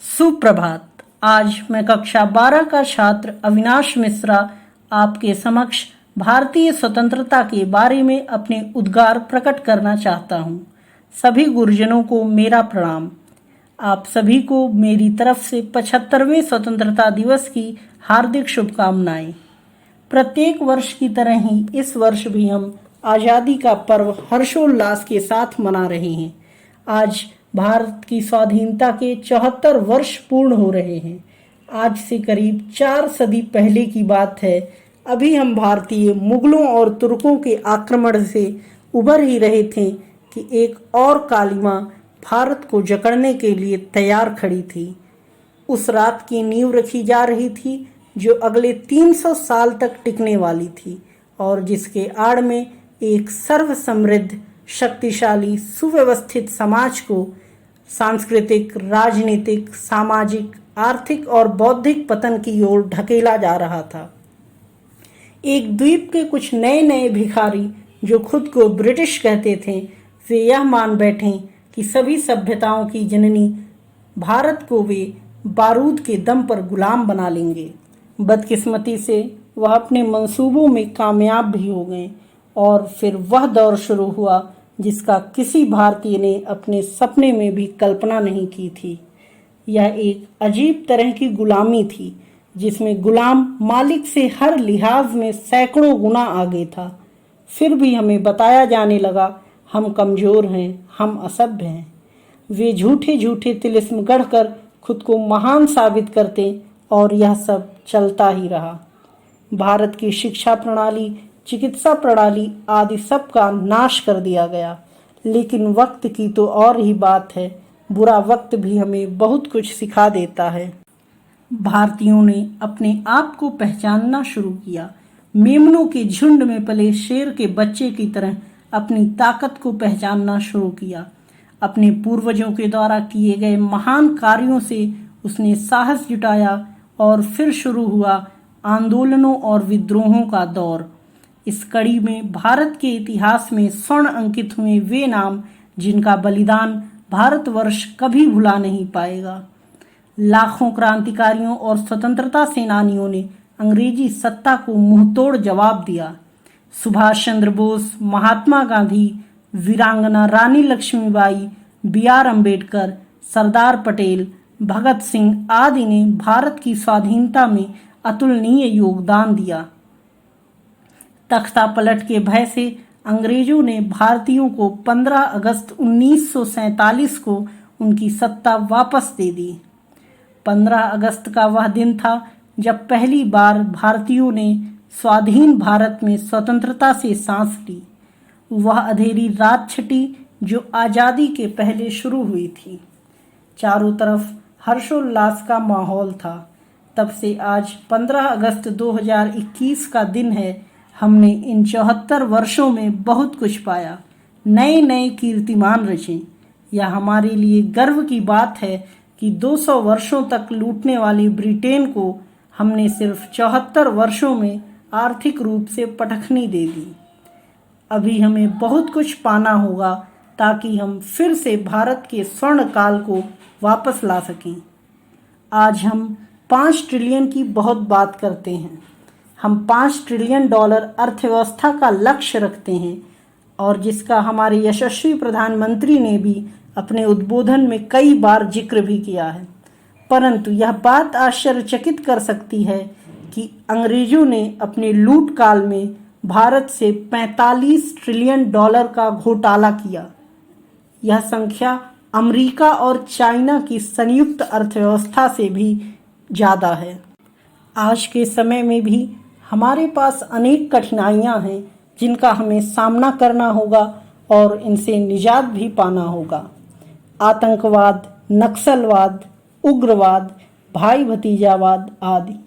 सुप्रभात। आज मैं कक्षा 12 का छात्र अविनाश मिश्रा आपके समक्ष भारतीय स्वतंत्रता के बारे में अपने उद्गार प्रकट करना चाहता हूँ। सभी गुरुजनों को मेरा प्रणाम। आप सभी को मेरी तरफ से 75वें स्वतंत्रता दिवस की हार्दिक शुभकामनाएं। प्रत्येक वर्ष की तरह ही इस वर्ष भी हम आज़ादी का पर्व हर्षोल्लास के साथ मना रहे हैं। आज भारत की स्वाधीनता के 74 वर्ष पूर्ण हो रहे हैं। आज से करीब 4 सदी पहले की बात है। अभी हम भारतीय मुगलों और तुर्कों के आक्रमण से उबर ही रहे थे कि एक और कालिमा भारत को जकड़ने के लिए तैयार खड़ी थी। उस रात की नींव रखी जा रही थी जो अगले 300 साल तक टिकने वाली थी और जिसके आड़ में एक सर्व समृद्ध, शक्तिशाली, सुव्यवस्थित समाज को सांस्कृतिक, राजनीतिक, सामाजिक, आर्थिक और बौद्धिक पतन की ओर ढकेला जा रहा था। एक द्वीप के कुछ नए नए भिखारी जो खुद को ब्रिटिश कहते थे, वे यह मान बैठे कि सभी सभ्यताओं की जननी भारत को वे बारूद के दम पर गुलाम बना लेंगे। बदकिस्मती से वह अपने मंसूबों में कामयाब भी हो गए और फिर वह दौर शुरू हुआ जिसका किसी भारतीय ने अपने सपने में भी कल्पना नहीं की थी। यह एक अजीब तरह की गुलामी थी जिसमें गुलाम मालिक से हर लिहाज में सैकड़ों गुना आगे था। फिर भी हमें बताया जाने लगा हम कमज़ोर हैं, हम असभ्य हैं। वे झूठे झूठे तिलिस्म गढ़कर खुद को महान साबित करते और यह सब चलता ही रहा। भारत की शिक्षा प्रणाली, चिकित्सा प्रणाली आदि सब का नाश कर दिया गया। लेकिन वक्त की तो और ही बात है। बुरा वक्त भी हमें बहुत कुछ सिखा देता है। भारतीयों ने अपने आप को पहचानना शुरू किया। मेमनों के झुंड में पले शेर के बच्चे की तरह अपनी ताकत को पहचानना शुरू किया। अपने पूर्वजों के द्वारा किए गए महान कार्यों से उसने साहस जुटाया और फिर शुरू हुआ आंदोलनों और विद्रोहों का दौर। इस कड़ी में भारत के इतिहास में स्वर्ण अंकित हुए वे नाम जिनका बलिदान भारतवर्ष कभी भुला नहीं पाएगा। लाखों क्रांतिकारियों और स्वतंत्रता सेनानियों ने अंग्रेजी सत्ता को मुंहतोड़ जवाब दिया। सुभाष चंद्र बोस, महात्मा गांधी, वीरांगना रानी लक्ष्मीबाई, B.R. अम्बेडकर, सरदार पटेल, भगत सिंह आदि ने भारत की स्वाधीनता में अतुलनीय योगदान दिया। तख्ता पलट के भय से अंग्रेजों ने भारतीयों को 15 अगस्त 1947 को उनकी सत्ता वापस दे दी। 15 अगस्त का वह दिन था जब पहली बार भारतीयों ने स्वाधीन भारत में स्वतंत्रता से सांस ली। वह अंधेरी रात छटी जो आज़ादी के पहले शुरू हुई थी। चारों तरफ हर्षोल्लास का माहौल था। तब से आज 15 अगस्त 2021 का दिन है। हमने इन 74 वर्षों में बहुत कुछ पाया, नए नए कीर्तिमान रचे। यह हमारे लिए गर्व की बात है कि 200 वर्षों तक लूटने वाली ब्रिटेन को हमने सिर्फ 74 वर्षों में आर्थिक रूप से पटखनी दे दी। अभी हमें बहुत कुछ पाना होगा ताकि हम फिर से भारत के स्वर्ण काल को वापस ला सकें। आज हम 5 ट्रिलियन की बहुत बात करते हैं। हम $5 ट्रिलियन अर्थव्यवस्था का लक्ष्य रखते हैं और जिसका हमारे यशस्वी प्रधानमंत्री ने भी अपने उद्बोधन में कई बार जिक्र भी किया है। परंतु यह बात आश्चर्यचकित कर सकती है कि अंग्रेजों ने अपने लूट काल में भारत से $45 ट्रिलियन का घोटाला किया। यह संख्या अमेरिका और चाइना की संयुक्त अर्थव्यवस्था से भी ज़्यादा है। आज के समय में भी हमारे पास अनेक कठिनाइयां हैं जिनका हमें सामना करना होगा और इनसे निजात भी पाना होगा। आतंकवाद, नक्सलवाद, उग्रवाद, भाई भतीजावाद आदि।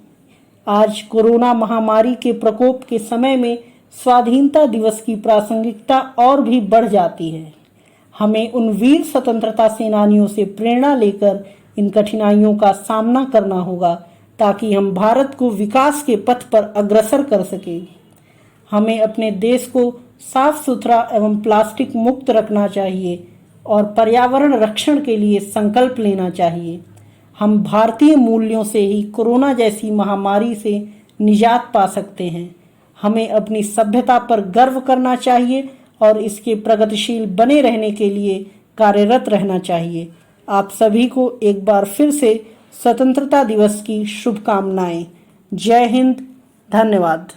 आज कोरोना महामारी के प्रकोप के समय में स्वाधीनता दिवस की प्रासंगिकता और भी बढ़ जाती है। हमें उन वीर स्वतंत्रता सेनानियों से प्रेरणा लेकर इन कठिनाइयों का सामना करना होगा ताकि हम भारत को विकास के पथ पर अग्रसर कर सकें। हमें अपने देश को साफ सुथरा एवं प्लास्टिक मुक्त रखना चाहिए और पर्यावरण रक्षण के लिए संकल्प लेना चाहिए। हम भारतीय मूल्यों से ही कोरोना जैसी महामारी से निजात पा सकते हैं। हमें अपनी सभ्यता पर गर्व करना चाहिए और इसके प्रगतिशील बने रहने के लिए कार्यरत रहना चाहिए। आप सभी को एक बार फिर से स्वतंत्रता दिवस की शुभकामनाएं। जय हिंद। धन्यवाद।